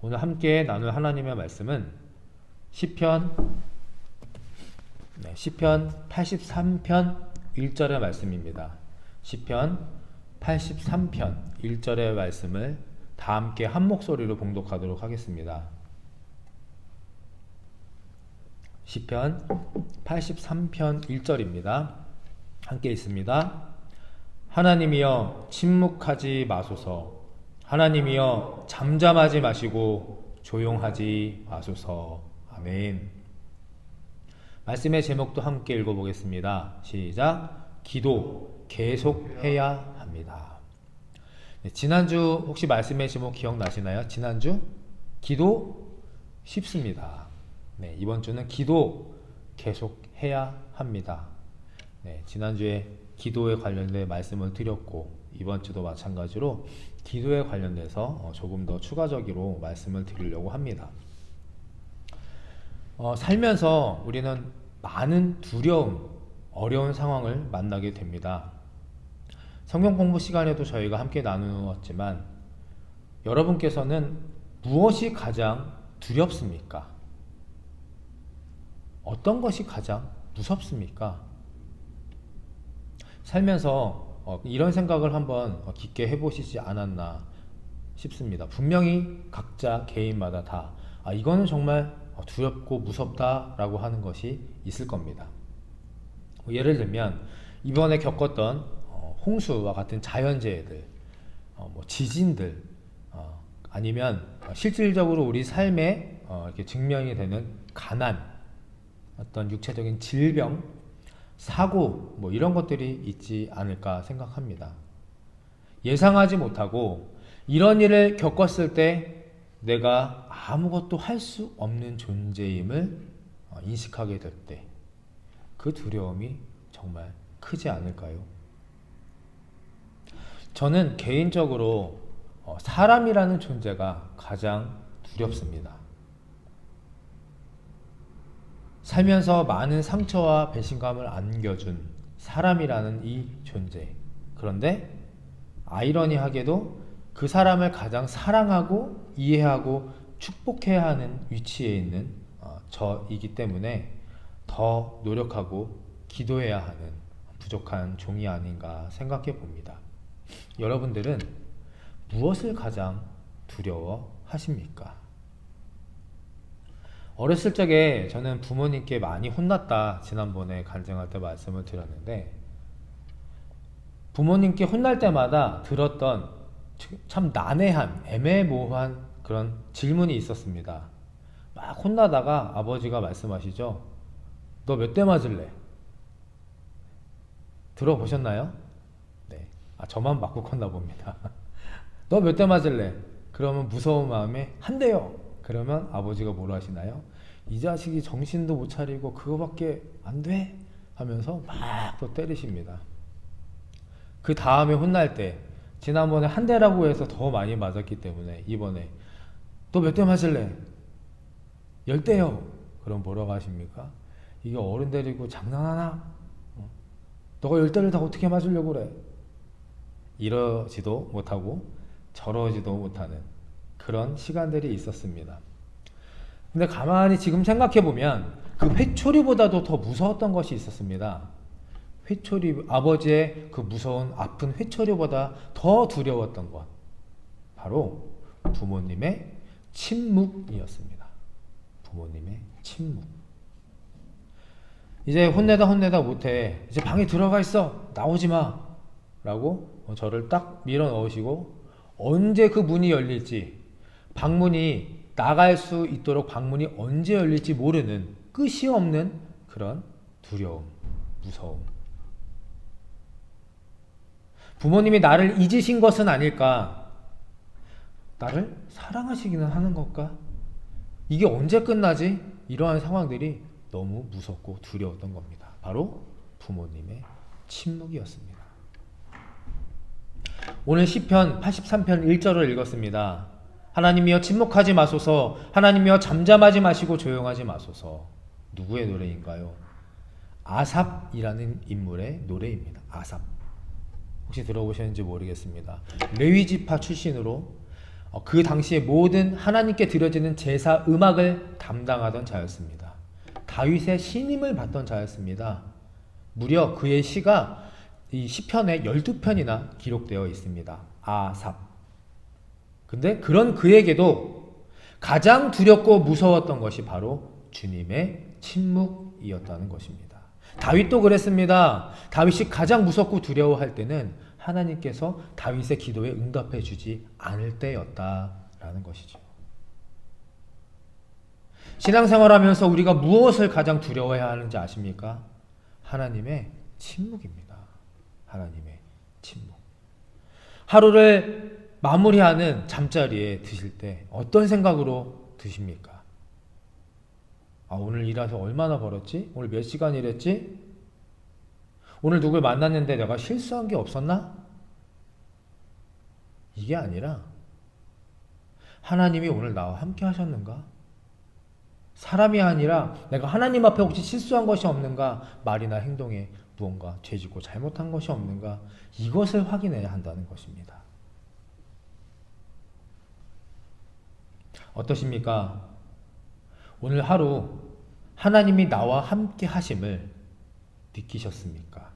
오늘 함께 나눌 하나님의 말씀은 시편 83편 1절의 말씀입니다. 시편 83편 1절의 말씀을 다 함께 한 목소리로 봉독하도록 하겠습니다. 시편 83편 1절입니다. 함께 있습니다. 하나님이여 침묵하지 마소서. 하나님이여 잠잠하지 마시고 조용하지 마소서. 아멘. 말씀의 제목도 함께 읽어보겠습니다. 시작. 기도 계속해야 합니다. 네, 지난주 혹시 말씀의 제목 기억나시나요? 지난주 기도 쉽습니다. 네, 이번 주는 기도 계속해야 합니다. 네, 지난주에 기도에 관련된 말씀을 드렸고 이번 주도 마찬가지로 기도에 관련돼서 조금 더 추가적으로 말씀을 드리려고 합니다. 살면서 우리는 많은 두려움, 어려운 상황을 만나게 됩니다. 성경 공부 시간에도 저희가 함께 나누었지만 여러분께서는 무엇이 가장 두렵습니까? 어떤 것이 가장 무섭습니까? 살면서 이런 생각을 한번 깊게 해보시지 않았나 싶습니다. 분명히 각자 개인마다 다 이거는 정말 두렵고 무섭다라고 하는 것이 있을 겁니다. 예를 들면 이번에 겪었던 홍수와 같은 자연재해들, 지진들, 아니면 실질적으로 우리 삶에 이렇게 증명이 되는 가난, 어떤 육체적인 질병, 사고 이런 것들이 있지 않을까 생각합니다. 예상하지 못하고 이런 일을 겪었을 때 내가 아무것도 할 수 없는 존재임을 인식하게 될 때 그 두려움이 정말 크지 않을까요? 저는 개인적으로 사람이라는 존재가 가장 두렵습니다. 살면서 많은 상처와 배신감을 안겨준 사람이라는 이 존재. 그런데 아이러니하게도 그 사람을 가장 사랑하고 이해하고 축복해야 하는 위치에 있는 저이기 때문에 더 노력하고 기도해야 하는 부족한 종이 아닌가 생각해 봅니다. 여러분들은 무엇을 가장 두려워하십니까? 어렸을 적에 저는 부모님께 많이 혼났다 지난번에 간증할 때 말씀을 드렸는데 부모님께 혼날 때마다 들었던 참 난해한 애매모호한 그런 질문이 있었습니다. 막 혼나다가 아버지가 말씀하시죠. 너 몇 대 맞을래? 들어보셨나요? 네. 저만 맞고 컸나 봅니다. 너 몇 대 맞을래? 그러면 무서운 마음에 한 대요. 그러면 아버지가 뭐라 하시나요? 이 자식이 정신도 못 차리고 그거밖에 안 돼? 하면서 막 또 때리십니다. 그 다음에 혼날 때 지난번에 한 대라고 해서 더 많이 맞았기 때문에 이번에 너 몇 대 맞을래? 10대요. 그럼 뭐라고 하십니까? 이게 어른 데리고 장난하나? 너가 10대를 다 어떻게 맞으려고 그래? 이러지도 못하고 저러지도 못하는 그런 시간들이 있었습니다. 근데 가만히 지금 생각해보면 그 회초리보다도 더 무서웠던 것이 있었습니다. 회초리, 아버지의 그 무서운 아픈 회초리보다 더 두려웠던 것, 바로 부모님의 침묵이었습니다. 부모님의 침묵. 이제 혼내다 못해. 이제 방에 들어가 있어. 나오지 마. 라고 저를 딱 밀어 넣으시고 언제 그 문이 열릴지, 방문이 나갈 수 있도록 방문이 언제 열릴지 모르는 끝이 없는 그런 두려움, 무서움. 부모님이 나를 잊으신 것은 아닐까? 나를 사랑하시기는 하는 걸까? 이게 언제 끝나지? 이러한 상황들이 너무 무섭고 두려웠던 겁니다. 바로 부모님의 침묵이었습니다. 오늘 시편 83편 1절을 읽었습니다. 하나님이여 침묵하지 마소서. 하나님이여 잠잠하지 마시고 조용하지 마소서. 누구의 노래인가요? 아삽이라는 인물의 노래입니다. 아삽. 혹시 들어보셨는지 모르겠습니다. 레위 지파 출신으로 그 당시에 모든 하나님께 드려지는 제사 음악을 담당하던 자였습니다. 다윗의 신임을 받던 자였습니다. 무려 그의 시가 이 시편에 12편이나 기록되어 있습니다. 아삽. 근데 그런 그에게도 가장 두렵고 무서웠던 것이 바로 주님의 침묵이었다는 것입니다. 다윗도 그랬습니다. 다윗이 가장 무섭고 두려워할 때는 하나님께서 다윗의 기도에 응답해 주지 않을 때였다라는 것이죠. 신앙생활하면서 우리가 무엇을 가장 두려워해야 하는지 아십니까? 하나님의 침묵입니다. 하나님의 침묵. 하루를 마무리하는 잠자리에 드실 때 어떤 생각으로 드십니까? 오늘 일해서 얼마나 벌었지? 오늘 몇 시간 일했지? 오늘 누굴 만났는데 내가 실수한 게 없었나? 이게 아니라 하나님이 오늘 나와 함께 하셨는가? 사람이 아니라 내가 하나님 앞에 혹시 실수한 것이 없는가? 말이나 행동에 무언가 죄짓고 잘못한 것이 없는가? 이것을 확인해야 한다는 것입니다. 어떠십니까? 오늘 하루 하나님이 나와 함께 하심을 느끼셨습니까?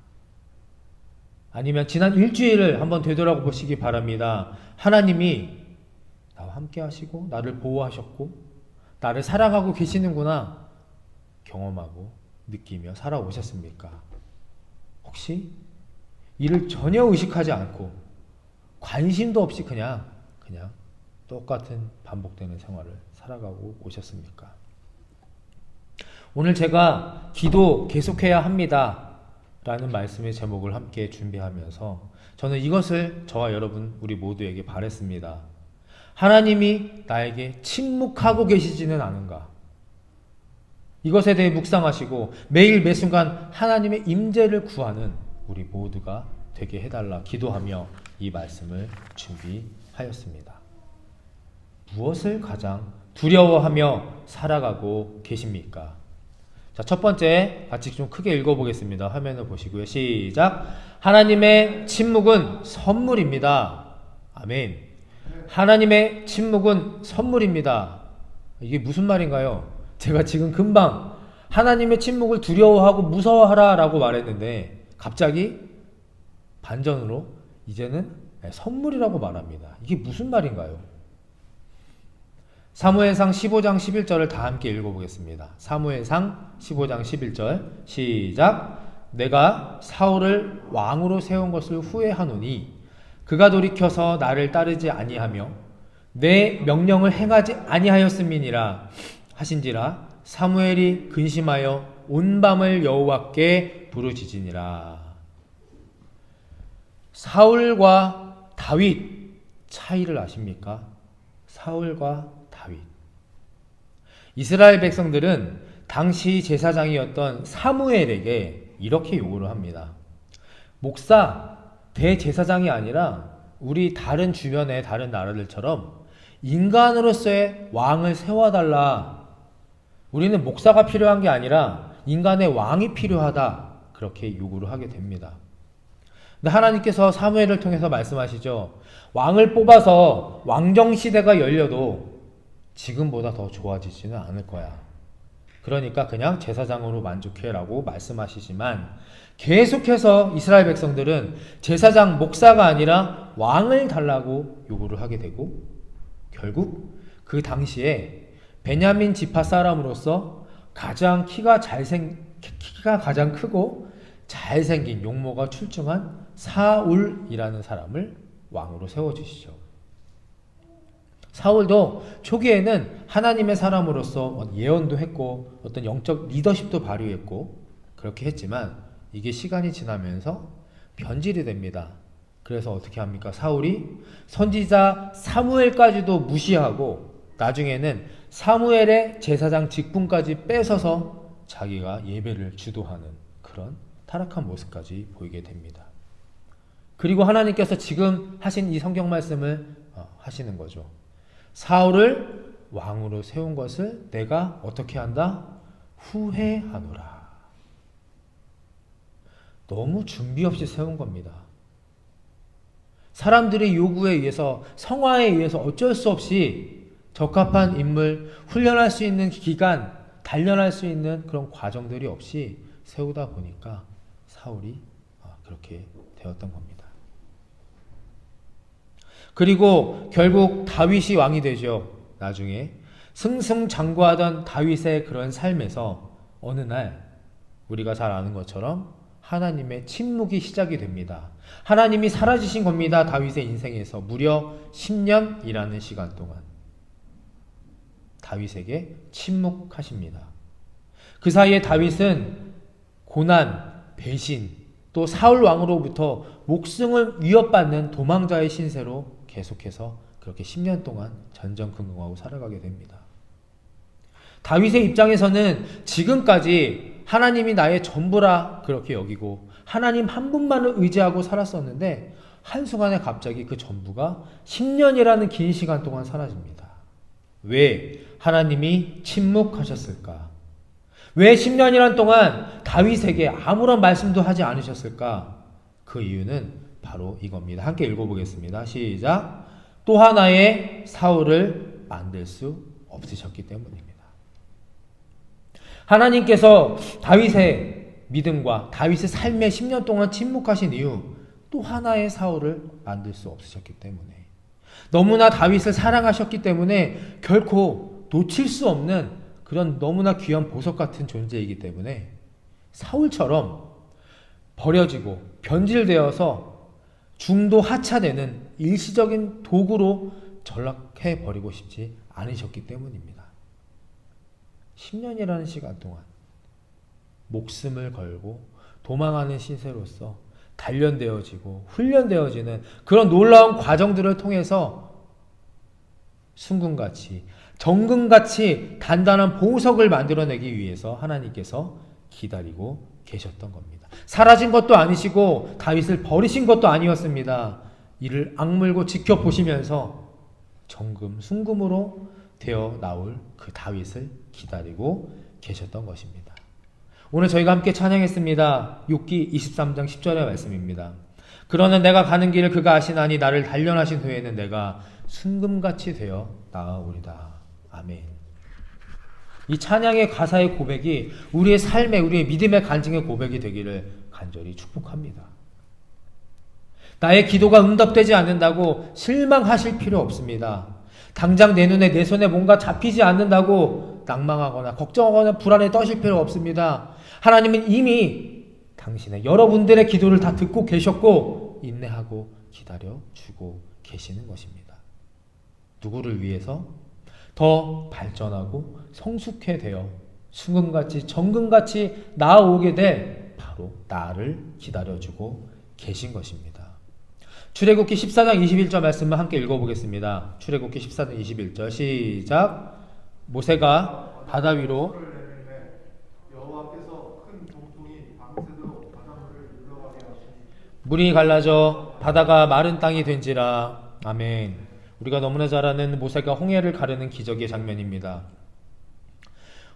아니면 지난 일주일을 한번 되돌아보시기 바랍니다. 하나님이 나와 함께 하시고 나를 보호하셨고 나를 사랑하고 계시는구나 경험하고 느끼며 살아오셨습니까? 혹시 이를 전혀 의식하지 않고 관심도 없이 그냥 똑같은 반복되는 생활을 살아가고 오셨습니까? 오늘 제가 기도 계속해야 합니다 라는 말씀의 제목을 함께 준비하면서 저는 이것을 저와 여러분 우리 모두에게 바랬습니다. 하나님이 나에게 침묵하고 계시지는 않은가? 이것에 대해 묵상하시고 매일 매순간 하나님의 임재를 구하는 우리 모두가 되게 해달라 기도하며 이 말씀을 준비하였습니다. 무엇을 가장 두려워하며 살아가고 계십니까? 자, 첫 번째 같이 좀 크게 읽어보겠습니다. 화면을 보시고요. 시작. 하나님의 침묵은 선물입니다. 아멘. 하나님의 침묵은 선물입니다. 이게 무슨 말인가요? 제가 지금 금방 하나님의 침묵을 두려워하고 무서워하라 라고 말했는데 갑자기 반전으로 이제는 선물이라고 말합니다. 이게 무슨 말인가요? 사무엘상 15장 11절을 다 함께 읽어보겠습니다. 사무엘상 15장 11절 시작. 내가 사울을 왕으로 세운 것을 후회하노니 그가 돌이켜서 나를 따르지 아니하며 내 명령을 행하지 아니하였음이니라 하신지라. 사무엘이 근심하여 온 밤을 여호와께 부르짖으니라. 사울과 다윗 차이를 아십니까? 사울과 다윗. 이스라엘 백성들은 당시 제사장이었던 사무엘에게 이렇게 요구를 합니다. 목사, 대제사장이 아니라 우리 다른 주변의 다른 나라들처럼 인간으로서의 왕을 세워달라. 우리는 목사가 필요한 게 아니라 인간의 왕이 필요하다. 그렇게 요구를 하게 됩니다. 근데 하나님께서 사무엘을 통해서 말씀하시죠. 왕을 뽑아서 왕정시대가 열려도 지금보다 더 좋아지지는 않을 거야. 그러니까 그냥 제사장으로 만족해라고 말씀하시지만 계속해서 이스라엘 백성들은 제사장 목사가 아니라 왕을 달라고 요구를 하게 되고 결국 그 당시에 베냐민 지파 사람으로서 키가 가장 크고 잘생긴 용모가 출중한 사울이라는 사람을 왕으로 세워주시죠. 사울도 초기에는 하나님의 사람으로서 예언도 했고 어떤 영적 리더십도 발휘했고 그렇게 했지만 이게 시간이 지나면서 변질이 됩니다. 그래서 어떻게 합니까? 사울이 선지자 사무엘까지도 무시하고 나중에는 사무엘의 제사장 직분까지 뺏어서 자기가 예배를 주도하는 그런 타락한 모습까지 보이게 됩니다. 그리고 하나님께서 지금 하신 이 성경 말씀을 하시는 거죠. 사울을 왕으로 세운 것을 내가 어떻게 한다? 후회하노라. 너무 준비 없이 세운 겁니다. 사람들의 요구에 의해서, 성화에 의해서 어쩔 수 없이 적합한 인물, 훈련할 수 있는 기간, 단련할 수 있는 그런 과정들이 없이 세우다 보니까 사울이 그렇게 되었던 겁니다. 그리고 결국 다윗이 왕이 되죠. 나중에 승승장구하던 다윗의 그런 삶에서 어느 날 우리가 잘 아는 것처럼 하나님의 침묵이 시작이 됩니다. 하나님이 사라지신 겁니다. 다윗의 인생에서 무려 10년이라는 시간 동안 다윗에게 침묵하십니다. 그 사이에 다윗은 고난, 배신, 또 사울 왕으로부터 목숨을 위협받는 도망자의 신세로 계속해서 그렇게 10년 동안 전전긍긍하고 살아가게 됩니다. 다윗의 입장에서는 지금까지 하나님이 나의 전부라 그렇게 여기고 하나님 한 분만을 의지하고 살았었는데 한순간에 갑자기 그 전부가 10년이라는 긴 시간 동안 사라집니다. 왜 하나님이 침묵하셨을까? 왜 10년이란 동안 다윗에게 아무런 말씀도 하지 않으셨을까? 그 이유는 바로 이겁니다. 함께 읽어보겠습니다. 시작. 또 하나의 사울을 만들 수 없으셨기 때문입니다. 하나님께서 다윗의 믿음과 다윗의 삶에 10년 동안 침묵하신 이유, 또 하나의 사울을 만들 수 없으셨기 때문에, 너무나 다윗을 사랑하셨기 때문에 결코 놓칠 수 없는 그런 너무나 귀한 보석 같은 존재이기 때문에 사울처럼 버려지고 변질되어서 중도 하차되는 일시적인 도구로 전락해버리고 싶지 않으셨기 때문입니다. 10년이라는 시간 동안 목숨을 걸고 도망하는 신세로서 단련되어지고 훈련되어지는 그런 놀라운 과정들을 통해서 순금같이 정금같이 단단한 보석을 만들어내기 위해서 하나님께서 기다리고 계셨던 겁니다. 사라진 것도 아니시고 다윗을 버리신 것도 아니었습니다. 이를 악물고 지켜보시면서 정금, 순금으로 되어 나올 그 다윗을 기다리고 계셨던 것입니다. 오늘 저희가 함께 찬양했습니다. 욥기 23장 10절의 말씀입니다. 그러나 내가 가는 길을 그가 아시나니 나를 단련하신 후에는 내가 순금같이 되어 나아오리다. 아멘. 이 찬양의 가사의 고백이 우리의 삶의, 우리의 믿음의 간증의 고백이 되기를 간절히 축복합니다. 나의 기도가 응답되지 않는다고 실망하실 필요 없습니다. 당장 내 눈에 내 손에 뭔가 잡히지 않는다고 낭망하거나 걱정하거나 불안에 떠실 필요 없습니다. 하나님은 이미 당신의 여러분들의 기도를 다 듣고 계셨고 인내하고 기다려주고 계시는 것입니다. 누구를 위해서? 더 발전하고 성숙해 되어 순금같이 정금같이 나아오게 될 바로 나를 기다려주고 계신 것입니다. 출애굽기 14장 21절 말씀을 함께 읽어보겠습니다. 출애굽기 14장 21절 시작. 모세가 바다 위로 물이 갈라져 바다가 마른 땅이 된지라. 아멘. 우리가 너무나 잘 아는 모세가 홍해를 가르는 기적의 장면입니다.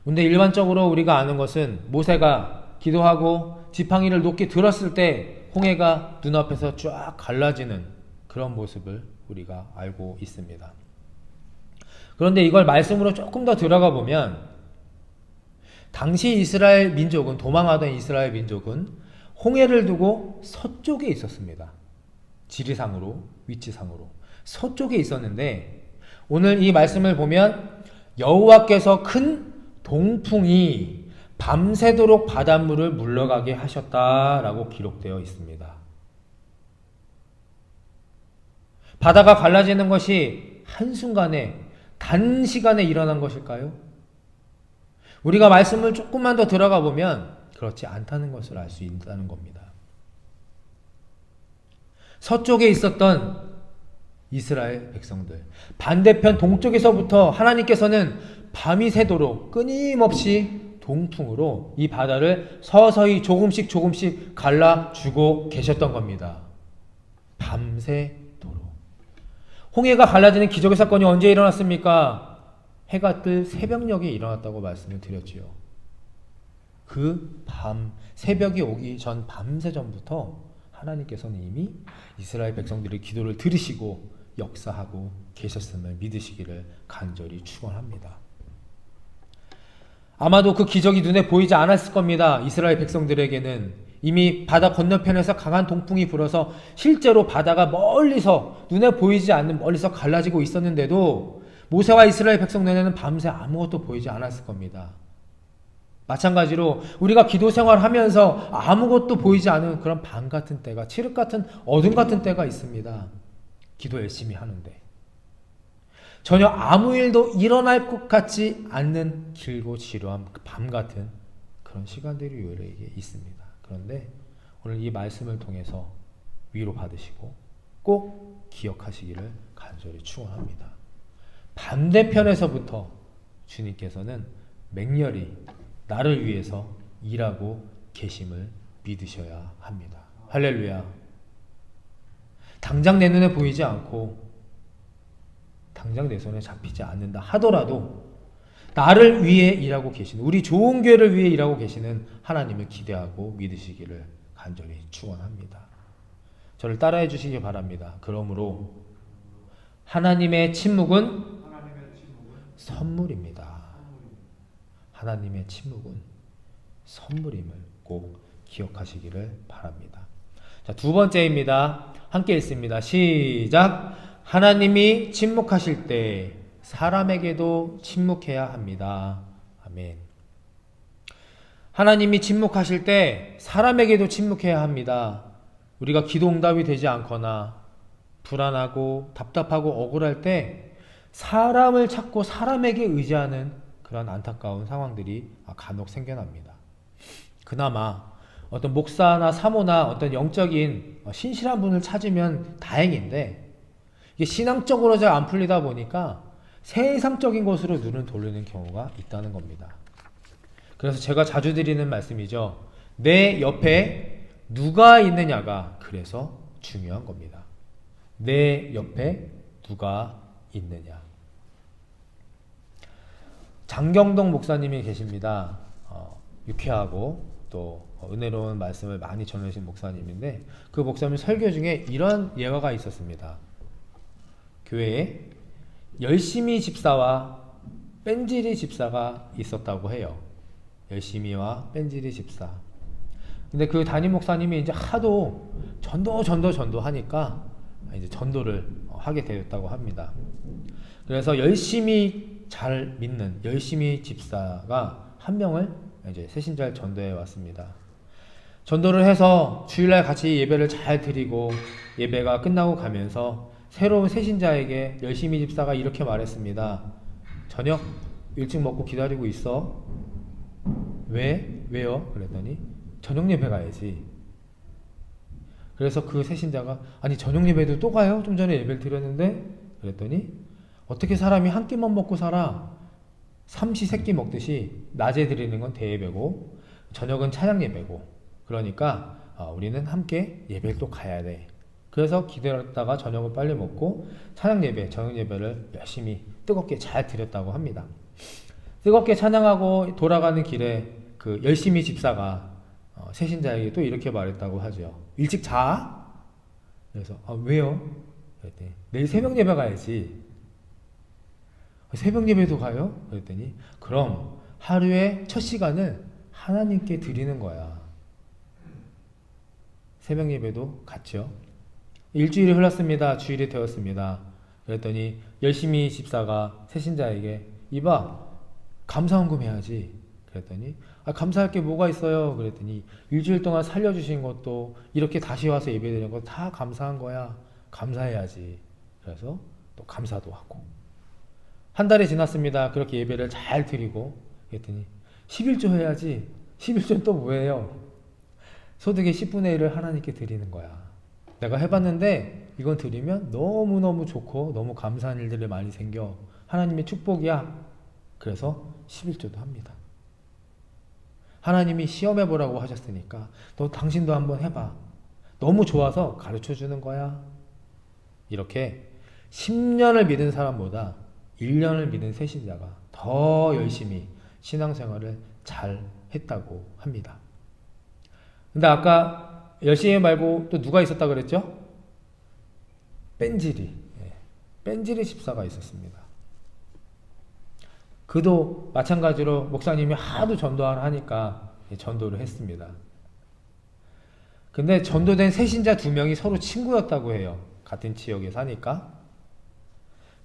근데 일반적으로 우리가 아는 것은 모세가 기도하고 지팡이를 높게 들었을 때 홍해가 눈앞에서 쫙 갈라지는 그런 모습을 우리가 알고 있습니다. 그런데 이걸 말씀으로 조금 더 들어가 보면 당시 이스라엘 민족은, 도망하던 이스라엘 민족은 홍해를 두고 서쪽에 있었습니다. 지리상으로, 위치상으로 서쪽에 있었는데 오늘 이 말씀을 보면 여호와께서 큰 동풍이 밤새도록 바닷물을 물러가게 하셨다라고 기록되어 있습니다. 바다가 갈라지는 것이 한순간에, 단시간에 일어난 것일까요? 우리가 말씀을 조금만 더 들어가 보면 그렇지 않다는 것을 알 수 있다는 겁니다. 서쪽에 있었던 이스라엘 백성들, 반대편 동쪽에서부터 하나님께서는 밤이 새도록 끊임없이 동풍으로 이 바다를 서서히 조금씩 조금씩 갈라주고 계셨던 겁니다. 밤새도록. 홍해가 갈라지는 기적의 사건이 언제 일어났습니까? 해가 뜰 새벽녘에 일어났다고 말씀을 드렸지요. 그 밤, 새벽이 오기 전 밤새 전부터 하나님께서는 이미 이스라엘 백성들의 기도를 들으시고 역사하고 계셨음을 믿으시기를 간절히 축원합니다. 아마도 그 기적이 눈에 보이지 않았을 겁니다. 이스라엘 백성들에게는 이미 바다 건너편에서 강한 동풍이 불어서 실제로 바다가 멀리서 눈에 보이지 않는 멀리서 갈라지고 있었는데도 모세와 이스라엘 백성 눈에는 밤새 아무것도 보이지 않았을 겁니다. 마찬가지로 우리가 기도 생활하면서 아무것도 보이지 않은 그런 밤 같은 때가, 칠흑 같은 어둠 같은 때가 있습니다. 기도 열심히 하는데 전혀 아무 일도 일어날 것 같지 않는 길고 지루한 밤 같은 그런 시간들이 우리에게 있습니다. 그런데 오늘 이 말씀을 통해서 위로 받으시고 꼭 기억하시기를 간절히 축원합니다. 반대편에서부터 주님께서는 맹렬히 나를 위해서 일하고 계심을 믿으셔야 합니다. 할렐루야. 당장 내 눈에 보이지 않고 당장 내 손에 잡히지 않는다 하더라도 나를 위해 일하고 계시는, 우리 좋은 교회를 위해 일하고 계시는 하나님을 기대하고 믿으시기를 간절히 축원합니다. 저를 따라해 주시기 바랍니다. 그러므로 하나님의 침묵은 선물입니다. 하나님의 침묵은 선물임을 꼭 기억하시기를 바랍니다. 자, 두 번째입니다. 함께 읽습니다. 시작. 하나님이 침묵하실 때 사람에게도 침묵해야 합니다. 아멘. 하나님이 침묵하실 때 사람에게도 침묵해야 합니다. 우리가 기도 응답이 되지 않거나 불안하고 답답하고 억울할 때 사람을 찾고 사람에게 의지하는 그런 안타까운 상황들이 간혹 생겨납니다. 그나마 어떤 목사나 사모나 어떤 영적인 신실한 분을 찾으면 다행인데 이게 신앙적으로 잘 안 풀리다 보니까 세상적인 것으로 눈을 돌리는 경우가 있다는 겁니다. 그래서 제가 자주 드리는 말씀이죠. 내 옆에 누가 있느냐가 그래서 중요한 겁니다. 내 옆에 누가 있느냐. 장경동 목사님이 계십니다. 유쾌하고 또 은혜로운 말씀을 많이 전해주신 목사님인데 그 목사님 설교 중에 이런 예화가 있었습니다. 교회에 열심히 집사와 뺀질이 집사가 있었다고 해요. 열심히와 뺀질이 집사. 근데 그 담임 목사님이 이제 하도 전도 하니까 이제 전도를 하게 되었다고 합니다. 그래서 열심히 잘 믿는 열심히 집사가 한 명을 이제 새신자를 전도해 왔습니다. 전도를 해서 주일날 같이 예배를 잘 드리고 예배가 끝나고 가면서 새로운 새신자에게 열심히 집사가 이렇게 말했습니다. 저녁 일찍 먹고 기다리고 있어. 왜요? 그랬더니 저녁 예배 가야지. 그래서 그 새신자가 아니 저녁 예배도 또 가요? 좀 전에 예배를 드렸는데? 그랬더니 어떻게 사람이 한 끼만 먹고 살아? 삼시 세끼 먹듯이 낮에 드리는 건 대예배고 저녁은 찬양 예배고 그러니까 우리는 함께 예배를 또 가야 돼. 그래서 기다렸다가 저녁을 빨리 먹고 찬양 예배, 저녁 예배를 열심히 뜨겁게 잘 드렸다고 합니다. 뜨겁게 찬양하고 돌아가는 길에 그 열심히 집사가 새신자에게 또 이렇게 말했다고 하죠. 일찍 자? 그래서 왜요? 그랬더니 내일 새벽 예배 가야지. 새벽 예배도 가요? 그랬더니 그럼 하루의 첫 시간을 하나님께 드리는 거야. 새벽 예배도 갔죠. 일주일이 흘렀습니다. 주일이 되었습니다. 그랬더니 열심히 집사가 새신자에게 이봐 감사헌금 해야지. 그랬더니 감사할 게 뭐가 있어요? 그랬더니 일주일 동안 살려주신 것도 이렇게 다시 와서 예배드리는 거 다 감사한 거야. 감사해야지. 그래서 또 감사도 하고 한 달이 지났습니다. 그렇게 예배를 잘 드리고 그랬더니 11조 해야지. 11조는 또 뭐예요? 소득의 10분의 1을 하나님께 드리는 거야. 내가 해봤는데 이건 드리면 너무너무 좋고 너무 감사한 일들이 많이 생겨. 하나님의 축복이야. 그래서 11조도 합니다. 하나님이 시험해보라고 하셨으니까 너 당신도 한번 해봐. 너무 좋아서 가르쳐주는 거야. 이렇게 10년을 믿은 사람보다 1년을 믿은 새신자가 더 열심히 신앙생활을 잘 했다고 합니다. 근데 아까 열심히 말고 또 누가 있었다 그랬죠? 뺀질이. 뺀질이 집사가 있었습니다. 그도 마찬가지로 목사님이 하도 전도하라 하니까 전도를 했습니다. 근데 전도된 새신자 2명이 서로 친구였다고 해요. 같은 지역에 사니까.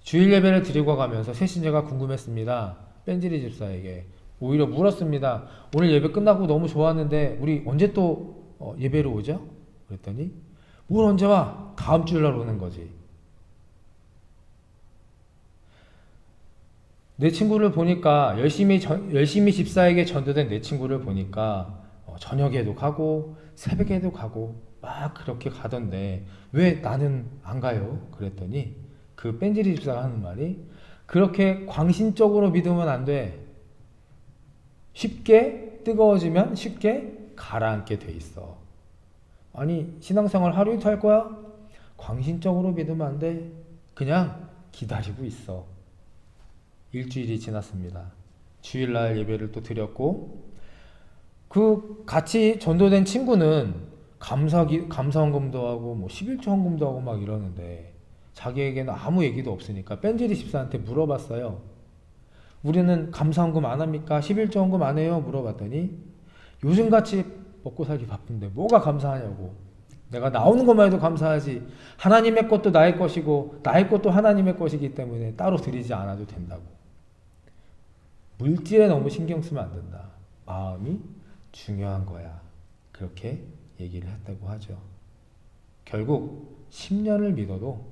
주일 예배를 드리고 가면서 새신자가 궁금했습니다. 뺀질이 집사에게 오히려 물었습니다. 오늘 예배 끝나고 너무 좋았는데 우리 언제 또 예배로 오죠? 그랬더니 뭘 언제 와? 다음 주일날 오는 거지. 내 친구를 보니까 열심히 집사에게 전도된 내 친구를 보니까 저녁에도 가고 새벽에도 가고 막 그렇게 가던데 왜 나는 안 가요? 그랬더니 그 뺀질이 집사가 하는 말이 그렇게 광신적으로 믿으면 안 돼. 쉽게 뜨거워지면 쉽게 가라앉게 돼 있어. 아니 신앙생활 하루 이틀 할 거야? 광신적으로 믿으면 안 돼. 그냥 기다리고 있어. 일주일이 지났습니다. 주일날 예배를 또 드렸고 그 같이 전도된 친구는 감사헌금도 하고 뭐 11조 헌금도 하고 막 이러는데 자기에게는 아무 얘기도 없으니까 뺀질이 집사한테 물어봤어요. 우리는 감사헌금 안 합니까? 11조 헌금 안 해요? 물어봤더니 요즘같이 먹고 살기 바쁜데 뭐가 감사하냐고. 내가 나오는 것만 해도 감사하지. 하나님의 것도 나의 것이고 나의 것도 하나님의 것이기 때문에 따로 드리지 않아도 된다고. 물질에 너무 신경 쓰면 안 된다. 마음이 중요한 거야. 그렇게 얘기를 했다고 하죠. 결국 10년을 믿어도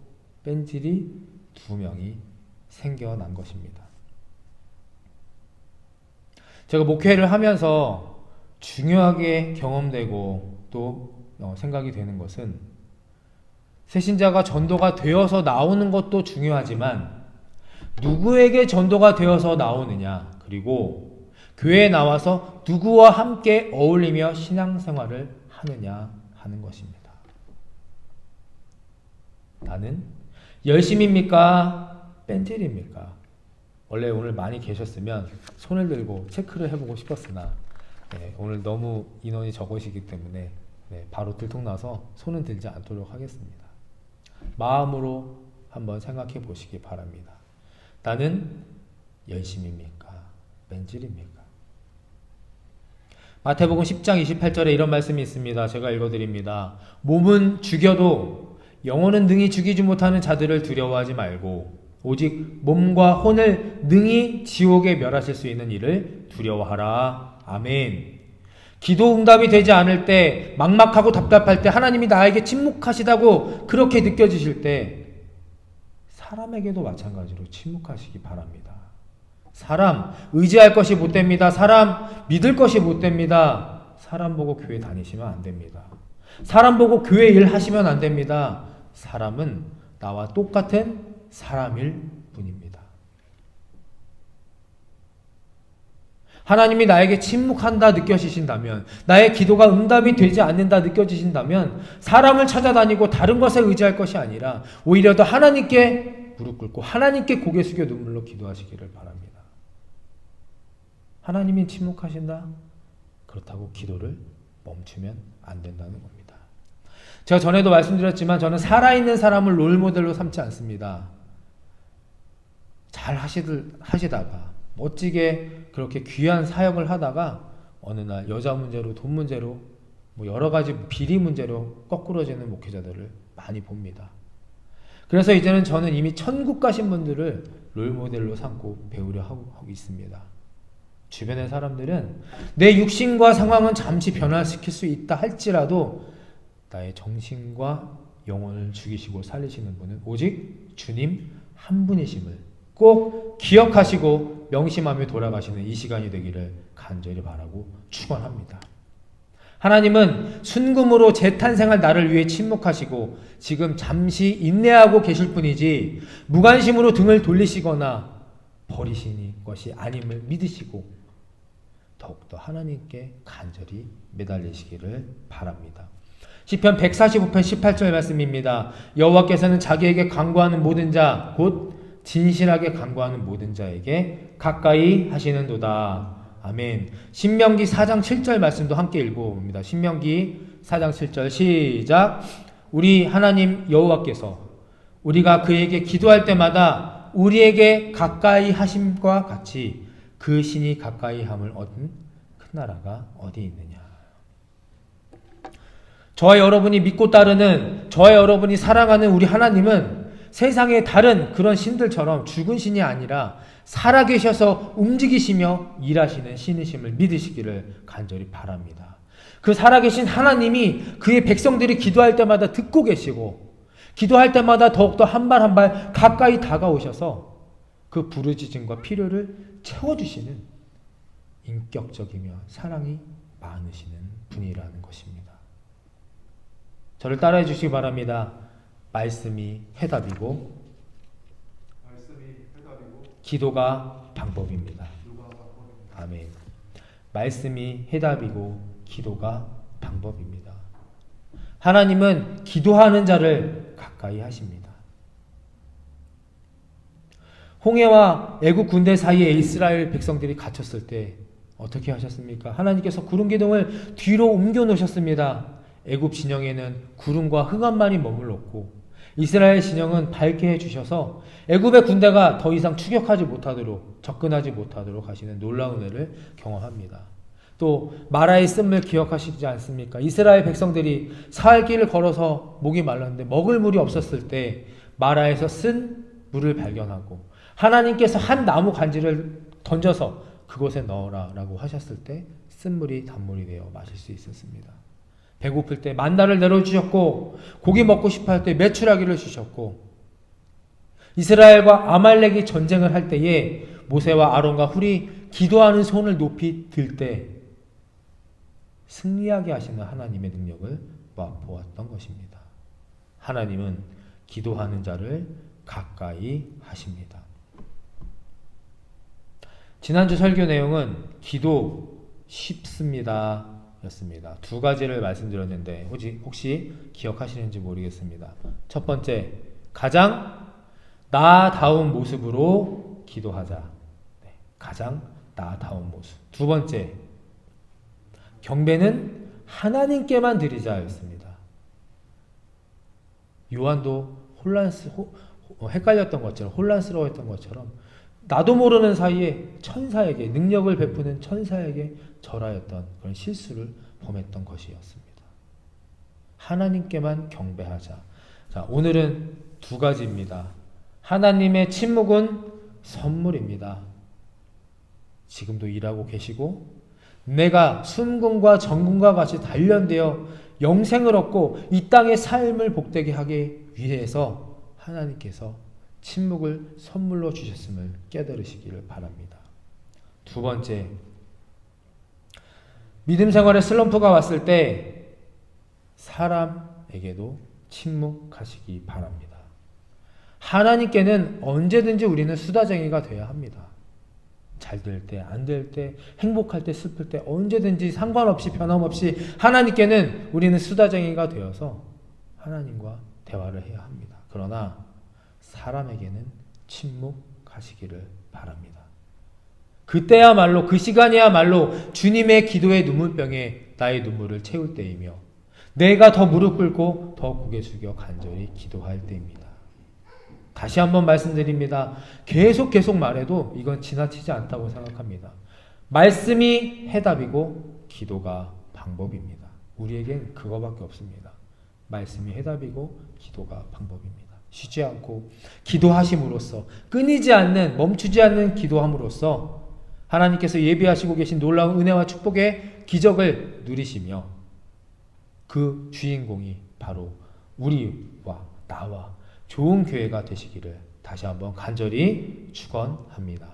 뺀질이 2명이 생겨난 것입니다. 제가 목회를 하면서 중요하게 경험되고 또 생각이 되는 것은 새신자가 전도가 되어서 나오는 것도 중요하지만 누구에게 전도가 되어서 나오느냐, 그리고 교회에 나와서 누구와 함께 어울리며 신앙생활을 하느냐 하는 것입니다. 나는 열심입니까? 뺀질입니까? 원래 오늘 많이 계셨으면 손을 들고 체크를 해보고 싶었으나 오늘 너무 인원이 적으시기 때문에 바로 들통나서 손은 들지 않도록 하겠습니다. 마음으로 한번 생각해 보시기 바랍니다. 나는 열심입니까? 뺀질입니까? 마태복음 10장 28절에 이런 말씀이 있습니다. 제가 읽어드립니다. 몸은 죽여도 영혼은 능히 죽이지 못하는 자들을 두려워하지 말고 오직 몸과 혼을 능히 지옥에 멸하실 수 있는 이를 두려워하라. 아멘. 기도 응답이 되지 않을 때, 막막하고 답답할 때, 하나님이 나에게 침묵하시다고 그렇게 느껴지실 때 사람에게도 마찬가지로 침묵하시기 바랍니다. 사람 의지할 것이 못 됩니다. 사람 믿을 것이 못 됩니다. 사람 보고 교회 다니시면 안 됩니다. 사람 보고 교회 일 하시면 안 됩니다. 사람은 나와 똑같은 사람일 뿐입니다. 하나님이 나에게 침묵한다 느껴지신다면, 나의 기도가 응답이 되지 않는다 느껴지신다면 사람을 찾아다니고 다른 것에 의지할 것이 아니라 오히려 더 하나님께 무릎 꿇고 하나님께 고개 숙여 눈물로 기도하시기를 바랍니다. 하나님이 침묵하신다? 그렇다고 기도를 멈추면 안 된다는 겁니다. 제가 전에도 말씀드렸지만 저는 살아있는 사람을 롤모델로 삼지 않습니다. 잘 하시다가 멋지게 그렇게 귀한 사역을 하다가 어느 날 여자 문제로 돈 문제로 뭐 여러 가지 비리 문제로 거꾸러지는 목회자들을 많이 봅니다. 그래서 이제는 저는 이미 천국 가신 분들을 롤모델로 삼고 배우려 하고 있습니다. 주변의 사람들은 내 육신과 상황은 잠시 변화시킬 수 있다 할지라도 나의 정신과 영혼을 죽이시고 살리시는 분은 오직 주님 한 분이심을 꼭 기억하시고 명심하며 돌아가시는 이 시간이 되기를 간절히 바라고 축원합니다. 하나님은 순금으로 재탄생할 나를 위해 침묵하시고 지금 잠시 인내하고 계실 뿐이지 무관심으로 등을 돌리시거나 버리시는 것이 아님을 믿으시고 더욱더 하나님께 간절히 매달리시기를 바랍니다. 시편 145편 18절 말씀입니다. 여호와께서는 자기에게 간구하는 모든 자 곧 진실하게 간구하는 모든 자에게 가까이 하시는도다. 아멘. 신명기 4장 7절 말씀도 함께 읽어봅니다. 신명기 4장 7절 시작. 우리 하나님 여호와께서 우리가 그에게 기도할 때마다 우리에게 가까이 하심과 같이 그 신이 가까이 함을 얻은 큰 나라가 어디 있느냐. 저와 여러분이 믿고 따르는, 저와 여러분이 사랑하는 우리 하나님은 세상의 다른 그런 신들처럼 죽은 신이 아니라 살아계셔서 움직이시며 일하시는 신이심을 믿으시기를 간절히 바랍니다. 그 살아계신 하나님이 그의 백성들이 기도할 때마다 듣고 계시고, 기도할 때마다 더욱더 한 발 한 발 가까이 다가오셔서 그 부르짖음과 필요를 채워주시는 인격적이며 사랑이 많으시는 분이라는 것입니다. 저를 따라해 주시기 바랍니다. 말씀이 해답이고 기도가 방법입니다. 아멘. 말씀이 해답이고 기도가 방법입니다. 하나님은 기도하는 자를 가까이 하십니다. 홍해와 애국 군대 사이에 이스라엘 백성들이 갇혔을 때 어떻게 하셨습니까? 하나님께서 구름 기둥을 뒤로 옮겨 놓으셨습니다. 애굽 진영에는 구름과 흑암만이 머물렀고 이스라엘 진영은 밝게 해주셔서 애굽의 군대가 더 이상 추격하지 못하도록, 접근하지 못하도록 하시는 놀라운 은혜를 경험합니다. 또 마라의 쓴물 기억하시지 않습니까? 이스라엘 백성들이 사흘길을 걸어서 목이 말랐는데 먹을 물이 없었을 때 마라에서 쓴 물을 발견하고 하나님께서 한 나무 간지를 던져서 그곳에 넣어라 라고 하셨을 때 쓴물이 단물이 되어 마실 수 있었습니다. 배고플 때 만나를 내려주셨고 고기 먹고 싶어 할 때 메추라기를 주셨고 이스라엘과 아말렉이 전쟁을 할 때에 모세와 아론과 훌이 기도하는 손을 높이 들 때 승리하게 하시는 하나님의 능력을 맛보았던 것입니다. 하나님은 기도하는 자를 가까이 하십니다. 지난주 설교 내용은 기도 쉽습니다 였습니다. 두 가지를 말씀드렸는데 혹시 기억하시는지 모르겠습니다. 첫 번째, 가장 나다운 모습으로 기도하자. 가장 나다운 모습. 두 번째, 경배는 하나님께만 드리자 였습니다. 요한도 헷갈렸던 것처럼, 혼란스러워했던 것처럼 나도 모르는 사이에 천사에게, 능력을 베푸는 천사에게 절하였던 그런 실수를 범했던 것이었습니다. 하나님께만 경배하자. 자, 오늘은 두 가지입니다. 하나님의 침묵은 선물입니다. 지금도 일하고 계시고 내가 순금과 정금과 같이 단련되어 영생을 얻고 이 땅의 삶을 복되게 하기 위해서 하나님께서 침묵을 선물로 주셨음을 깨달으시기를 바랍니다. 두 번째, 믿음 생활에 슬럼프가 왔을 때 사람에게도 침묵하시기 바랍니다. 하나님께는 언제든지 우리는 수다쟁이가 되어야 합니다. 잘 될 때, 안 될 때, 행복할 때, 슬플 때 언제든지 상관없이 변함없이 하나님께는 우리는 수다쟁이가 되어서 하나님과 대화를 해야 합니다. 그러나 사람에게는 침묵하시기를 바랍니다. 그때야말로, 그 시간이야말로 주님의 기도의 눈물병에 나의 눈물을 채울 때이며 내가 더 무릎 꿇고 더 고개 숙여 간절히 기도할 때입니다. 다시 한번 말씀드립니다. 계속 말해도 이건 지나치지 않다고 생각합니다. 말씀이 해답이고 기도가 방법입니다. 우리에겐 그거밖에 없습니다. 말씀이 해답이고 기도가 방법입니다. 쉬지 않고 기도하심으로써, 끊이지 않는, 멈추지 않는 기도함으로써 하나님께서 예비하시고 계신 놀라운 은혜와 축복의 기적을 누리시며 그 주인공이 바로 우리와 나와 좋은 교회가 되시기를 다시 한번 간절히 축원합니다.